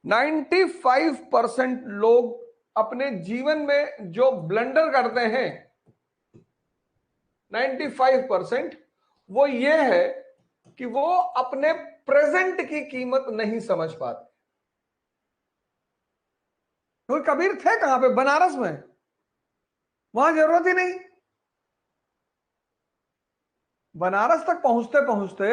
95% लोग अपने जीवन में जो ब्लंडर करते हैं 95% वो ये है कि वो अपने प्रेजेंट की कीमत नहीं समझ पाते। क्योंकि कबीर थे कहां पे? बनारस में। वहां जरूरत ही नहीं। बनारस तक पहुंचते पहुंचते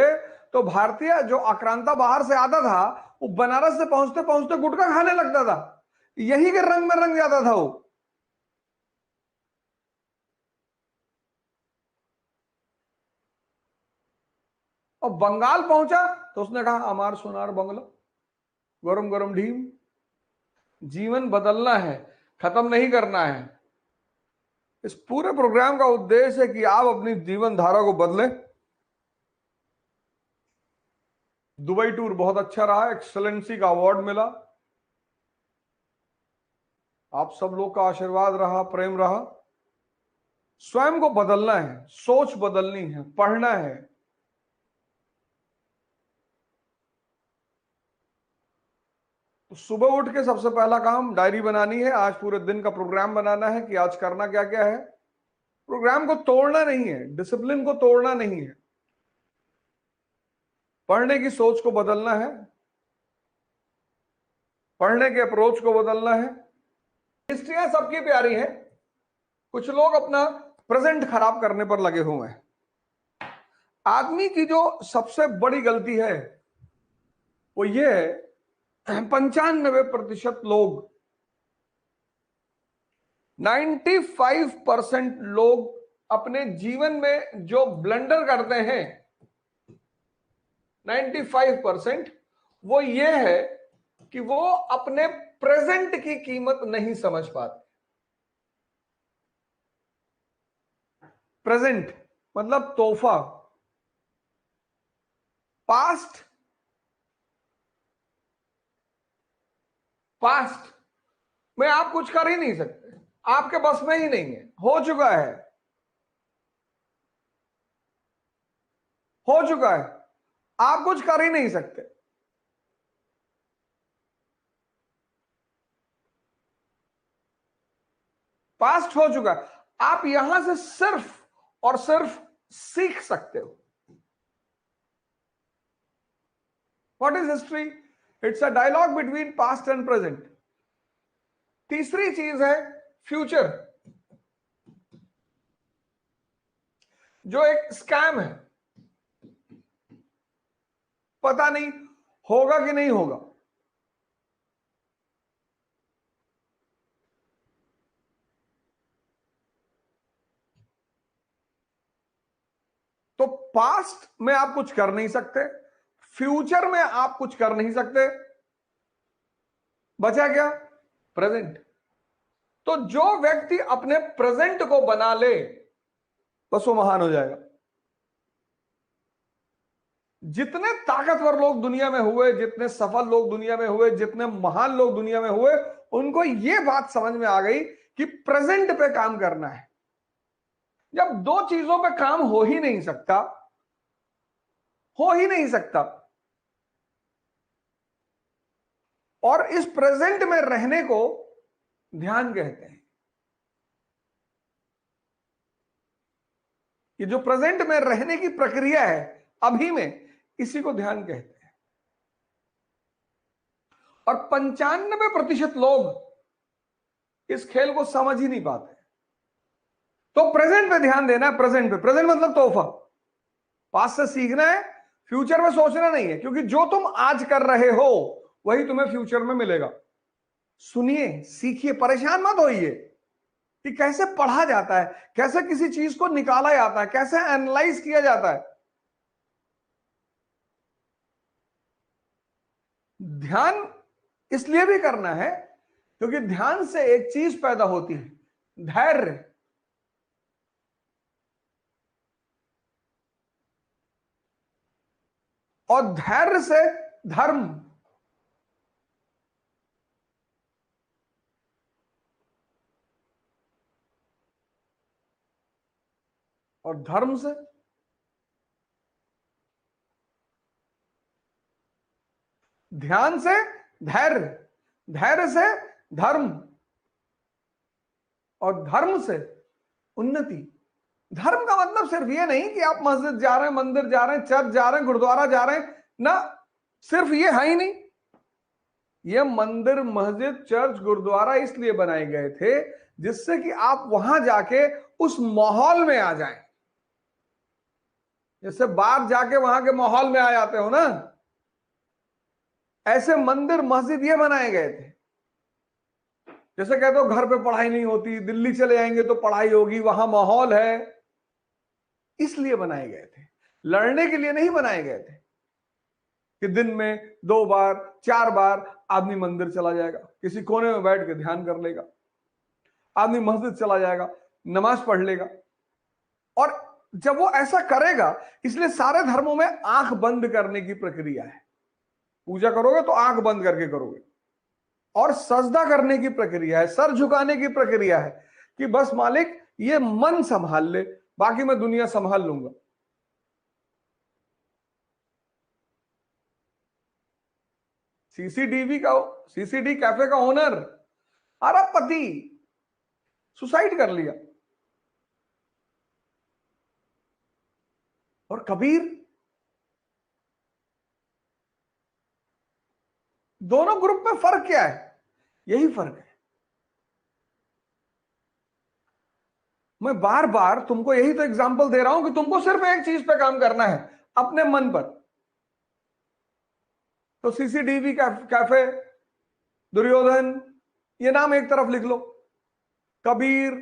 तो भारतीय जो आक्रांता बाहर से आता था वो बनारस से पहुंचते पहुंचते गुटखा खाने लगता था। यही के रंग में रंग जाता था वो। और बंगाल पहुंचा तो उसने कहा अमार सोनार बंगला, गरम गरम ढीम। जीवन बदलना है, खत्म नहीं करना है। इस पूरे प्रोग्राम का उद्देश्य है कि आप अपनी जीवन धारा को बदलें। दुबई टूर बहुत अच्छा रहा, एक्सलेंसी का अवार्ड मिला। आप सब लोग का आशीर्वाद रहा, प्रेम रहा। स्वयं को बदलना है, सोच बदलनी है, पढ़ना है। तो सुबह उठ के सबसे पहला काम डायरी बनानी है। आज पूरे दिन का प्रोग्राम बनाना है कि आज करना क्या क्या है। प्रोग्राम को तोड़ना नहीं है, डिसिप्लिन को तोड़ना नहीं है। पढ़ने की सोच को बदलना है, पढ़ने के अप्रोच को बदलना है। हिस्ट्रियां सबकी प्यारी हैं, कुछ लोग अपना प्रेजेंट खराब करने पर लगे हुए हैं। आदमी की जो सबसे बड़ी गलती है वो ये है, 95% लोग 95% लोग अपने जीवन में जो ब्लंडर करते हैं 95% वो ये है कि वो अपने प्रेजेंट की कीमत नहीं समझ पाते। प्रेजेंट मतलब तोहफा। पास्ट, पास्ट में आप कुछ कर ही नहीं सकते, आपके बस में ही नहीं है, हो चुका है, हो चुका है, आप कुछ कर ही नहीं सकते। पास्ट हो चुका है, आप यहां से सिर्फ और सिर्फ सीख सकते हो। What is history? It's a dialogue between past and present. तीसरी चीज है फ्यूचर, जो एक स्कैम है। पता नहीं होगा कि नहीं होगा। तो पास्ट में आप कुछ कर नहीं सकते, फ्यूचर में आप कुछ कर नहीं सकते, बचा क्या? प्रेजेंट। तो जो व्यक्ति अपने प्रेजेंट को बना ले बस वो महान हो जाएगा। जितने ताकतवर लोग दुनिया में हुए, जितने सफल लोग दुनिया में हुए, जितने महान लोग दुनिया में हुए, उनको यह बात समझ में आ गई कि प्रेजेंट पे काम करना है। जब दो चीजों पे काम हो ही नहीं सकता, हो ही नहीं सकता, और इस प्रेजेंट में रहने को ध्यान कहते हैं। ये जो प्रेजेंट में रहने की प्रक्रिया है अभी में, इसी को ध्यान कहते हैं। और 95% लोग इस खेल को समझ ही नहीं पाते। तो प्रेजेंट पे ध्यान देना है, प्रेजेंट पे। प्रेजेंट मतलब तोहफा। पास्ट से सीखना है, फ्यूचर में सोचना नहीं है, क्योंकि जो तुम आज कर रहे हो वही तुम्हें फ्यूचर में मिलेगा। सुनिए, सीखिए, परेशान मत होइए कि कैसे पढ़ा जाता है, कैसे किसी चीज को निकाला जाता है, कैसे एनालाइज किया जाता है। ध्यान इसलिए भी करना है क्योंकि ध्यान से एक चीज पैदा होती है, धैर्य। और धैर्य से धर्म, और धर्म से ध्यान से धैर्य, धैर्य से धर्म, और धर्म से उन्नति। धर्म का मतलब सिर्फ ये नहीं कि आप मस्जिद जा रहे हैं, मंदिर जा रहे हैं, चर्च जा रहे हैं, गुरुद्वारा जा रहे हैं ना, सिर्फ ये है ही नहीं। ये मंदिर, मस्जिद, चर्च, गुरुद्वारा इसलिए बनाए गए थे जिससे कि आप वहां जाके उस माहौल में आ जाएं। जैसे बाहर जाके वहां के माहौल में आ जाते हो ना, ऐसे मंदिर मस्जिद ये बनाए गए थे। जैसे कहते हो घर पे पढ़ाई नहीं होती, दिल्ली चले जाएंगे तो पढ़ाई होगी, वहां माहौल है, इसलिए बनाए गए थे। लड़ने के लिए नहीं बनाए गए थे कि दिन में 2 बार 4 बार आदमी मंदिर चला जाएगा, किसी कोने में बैठ के ध्यान कर लेगा, आदमी मस्जिद चला जाएगा, नमाज पढ़ लेगा। और जब वो ऐसा करेगा, इसलिए सारे धर्मों में आंख बंद करने की प्रक्रिया है। पूजा करोगे तो आंख बंद करके करोगे, और सजदा करने की प्रक्रिया है, सर झुकाने की प्रक्रिया है कि बस मालिक ये मन संभाल ले, बाकी मैं दुनिया संभाल लूंगा। सीसीडी कैफे का ओनर अरबपति सुसाइड कर लिया। और कबीर, दोनों ग्रुप में फर्क क्या है? यही फर्क है। मैं बार बार तुमको यही तो एग्जांपल दे रहा हूं कि तुमको सिर्फ एक चीज पे काम करना है, अपने मन पर। तो सीसीडीवी कैफे, दुर्योधन, ये नाम एक तरफ लिख लो, कबीर,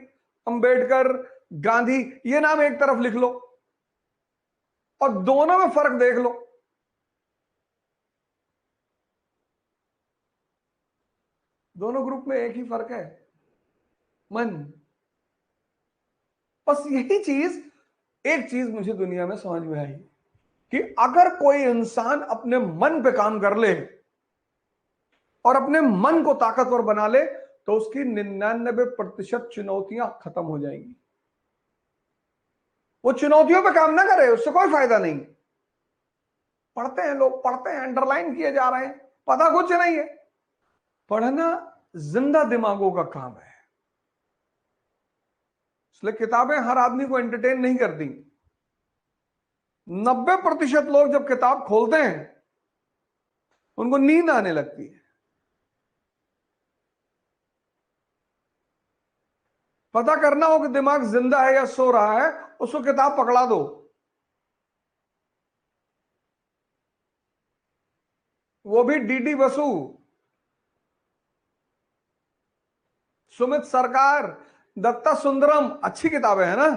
अंबेडकर, गांधी, ये नाम एक तरफ लिख लो, और दोनों में फर्क देख लो। दोनों ग्रुप में एक ही फर्क है, मन। बस यही चीज, एक चीज मुझे दुनिया में समझ में आई कि अगर कोई इंसान अपने मन पे काम कर ले और अपने मन को ताकतवर बना ले, तो उसकी 99% चुनौतियां खत्म हो जाएंगी। वो चुनौतियों पे काम ना करे, उससे कोई फायदा नहीं। पढ़ते हैं लोग, पढ़ते हैं, अंडरलाइन किए जा रहे हैं, पता कुछ नहीं है। पढ़ना जिंदा दिमागों का काम है, इसलिए किताबें हर आदमी को एंटरटेन नहीं करती। 90% लोग जब किताब खोलते हैं उनको नींद आने लगती है। पता करना हो कि दिमाग जिंदा है या सो रहा है, उसको किताब पकड़ा दो। वो भी डीडी बसु, सुमित सरकार, दत्ता सुंदरम, अच्छी किताबें हैं ना।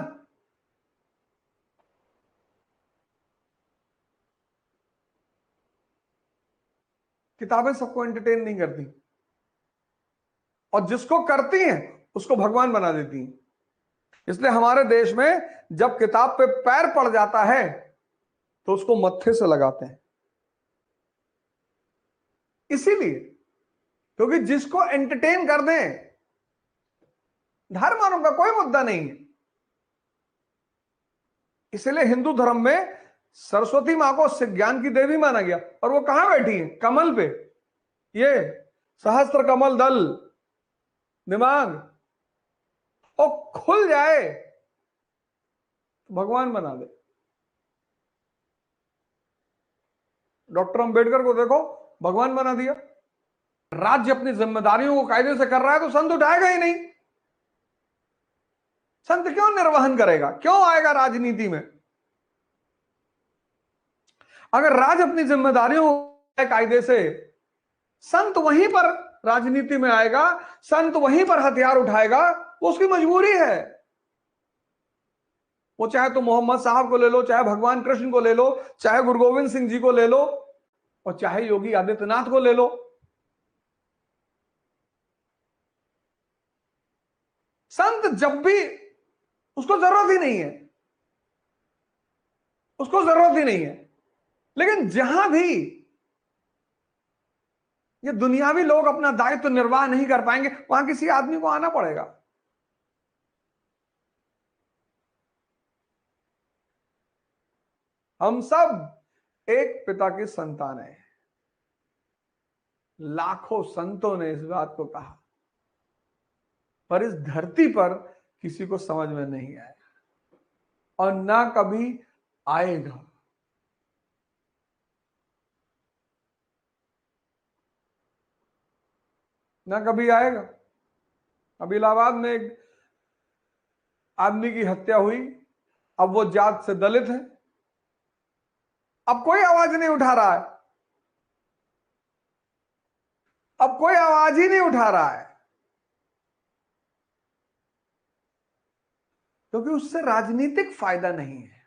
किताबें सबको एंटरटेन नहीं करती, और जिसको करती हैं उसको भगवान बना देती हैं। इसलिए हमारे देश में जब किताब पे पैर पड़ जाता है तो उसको मत्थे से लगाते हैं, इसीलिए क्योंकि जिसको एंटरटेन कर दें, धर्म वालों का कोई मुद्दा नहीं है। इसलिए हिंदू धर्म में सरस्वती मां को ज्ञान की देवी माना गया, और वो कहां बैठी है? कमल पे। ये सहस्त्र कमल दल, दिमाग और खुल जाए तो भगवान बना दे। डॉक्टर अंबेडकर को देखो, भगवान बना दिया। राज्य अपनी जिम्मेदारियों को कायदे से कर रहा है तो संत उठाएगा ही नहीं। संत क्यों निर्वहन करेगा, क्यों आएगा राजनीति में? अगर राज अपनी जिम्मेदारियों को कायदे से, संत वहीं पर राजनीति में आएगा, संत वहीं पर हथियार उठाएगा, वो उसकी मजबूरी है। वो चाहे तो मोहम्मद साहब को ले लो, चाहे भगवान कृष्ण को ले लो, चाहे गुरु गोविंद सिंह जी को ले लो, और चाहे योगी आदित्यनाथ को ले लो। संत जब भी, उसको जरूरत ही नहीं है, उसको जरूरत ही नहीं है। लेकिन जहां भी ये दुनियावी लोग अपना दायित्व निर्वाह नहीं कर पाएंगे, वहां किसी आदमी को आना पड़ेगा। हम सब एक पिता की संतान है, लाखों संतों ने इस बात को कहा, पर इस धरती पर किसी को समझ में नहीं आया और ना कभी आएगा। ना कभी आएगा। अब इलाहाबाद में एक आदमी की हत्या हुई, अब वो जात से दलित है, अब कोई आवाज नहीं उठा रहा है, अब कोई आवाज ही नहीं उठा रहा है, क्योंकि उससे राजनीतिक फायदा नहीं है।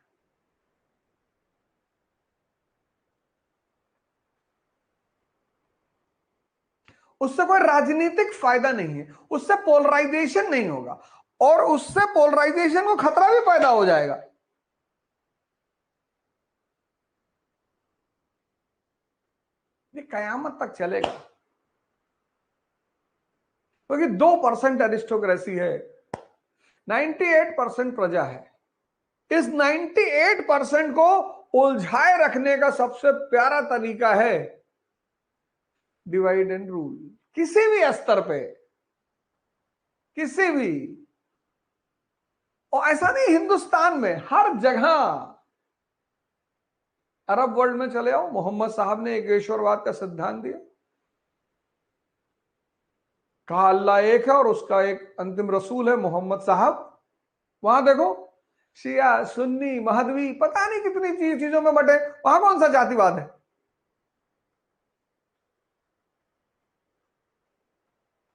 उससे कोई राजनीतिक फायदा नहीं है, उससे पोलराइजेशन नहीं होगा, और उससे पोलराइजेशन को खतरा भी पैदा हो जाएगा। ये कयामत तक चलेगा, क्योंकि 2% एरिस्टोक्रेसी है, 98% प्रजा है। इस 98% को उलझाए रखने का सबसे प्यारा तरीका है डिवाइड एंड रूल। किसी भी स्तर पे, किसी भी, और ऐसा नहीं हिंदुस्तान में, हर जगह। अरब वर्ल्ड में चले आओ, मोहम्मद साहब ने एकेश्वरवाद का सिद्धांत दिया, कहा अल्लाह एक है और उसका एक अंतिम रसूल है मोहम्मद साहब। वहां देखो शिया सुन्नी महदवी पता नहीं कितनी चीजों में बटे, वहां कौन सा जातिवाद है?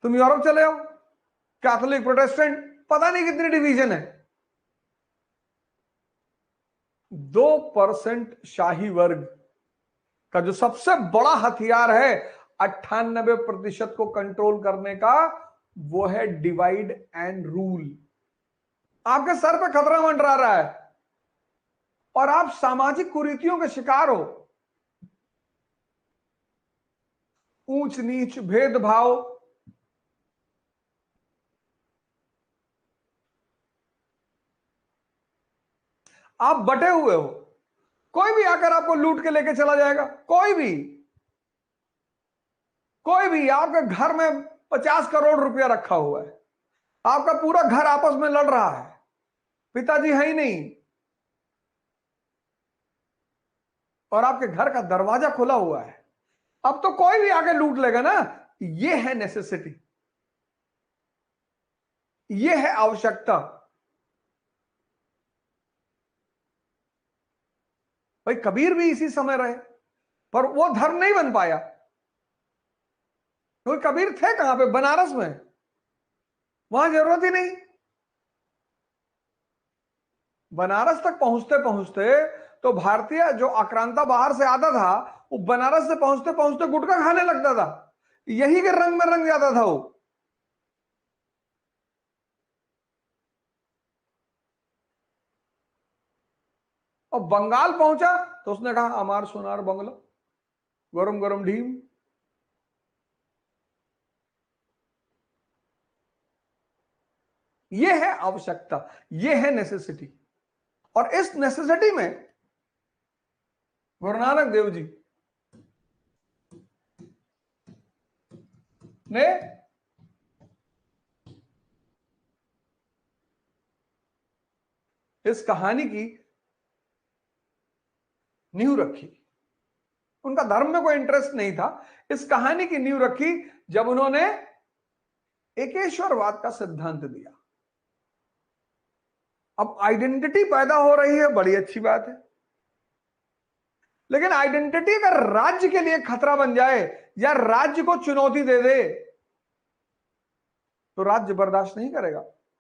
तुम यूरोप चले आओ, कैथोलिक प्रोटेस्टेंट पता नहीं कितनी डिवीजन है। 2% शाही वर्ग का जो सबसे बड़ा हथियार है 98% को कंट्रोल करने का, वो है डिवाइड एंड रूल। आपके सर पे खतरा मंडरा रहा है और आप सामाजिक कुरीतियों के शिकार हो, ऊंच नीच भेदभाव, आप बटे हुए हो। कोई भी आकर आपको लूट के लेके चला जाएगा, कोई भी आपके घर में 50 करोड़ रुपया रखा हुआ है, आपका पूरा घर आपस में लड़ रहा है, पिताजी है ही नहीं और आपके घर का दरवाजा खुला हुआ है, अब तो कोई भी आके लूट लेगा ना। ये है नेसेसिटी, ये है आवश्यकता। भाई कबीर भी इसी समय रहे, पर वो धर्म नहीं बन पाया, क्योंकि कबीर थे कहां पे? बनारस में, वहां जरूरत ही नहीं। बनारस तक पहुंचते पहुंचते तो भारतीय जो आक्रांता बाहर से आता था, वो बनारस से पहुंचते पहुंचते गुटखा खाने लगता था, यही के रंग में रंग जाता था वो। और बंगाल पहुंचा तो उसने कहा अमार सोनार बंगला, गरम गरम ढीम। ये है आवश्यकता, ये है नेसेसिटी। और इस नेसेसिटी में गुरु नानक देव जी ने इस कहानी की नींव रखी। उनका धर्म में कोई इंटरेस्ट नहीं था, इस कहानी की नींव रखी जब उन्होंने एकेश्वरवाद का सिद्धांत दिया। अब आइडेंटिटी पैदा हो रही है, बड़ी अच्छी बात है, लेकिन आइडेंटिटी अगर राज्य के लिए खतरा बन जाए या राज्य को चुनौती दे दे, तो राज्य बर्दाश्त नहीं करेगा।